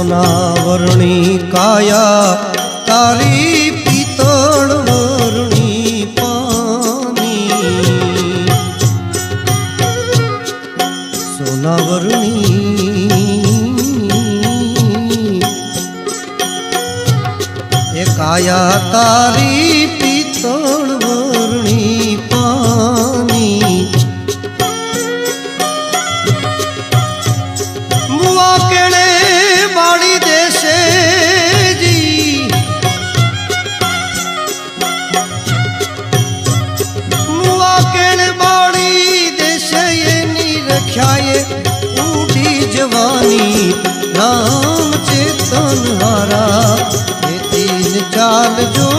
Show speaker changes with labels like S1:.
S1: સોનાવરણી કાયા તારી પિત્તળ વરણી પાની સોનાવરણી એ કાયા તારી પિત્તળ વરણી પાની મુવા કેળે બાળી દેશે જી મુવા કેળે બાળી દેશે એની રખ્યાએ ઉડી જવાની રામ ચેતન હારા એ તીન ચાલજો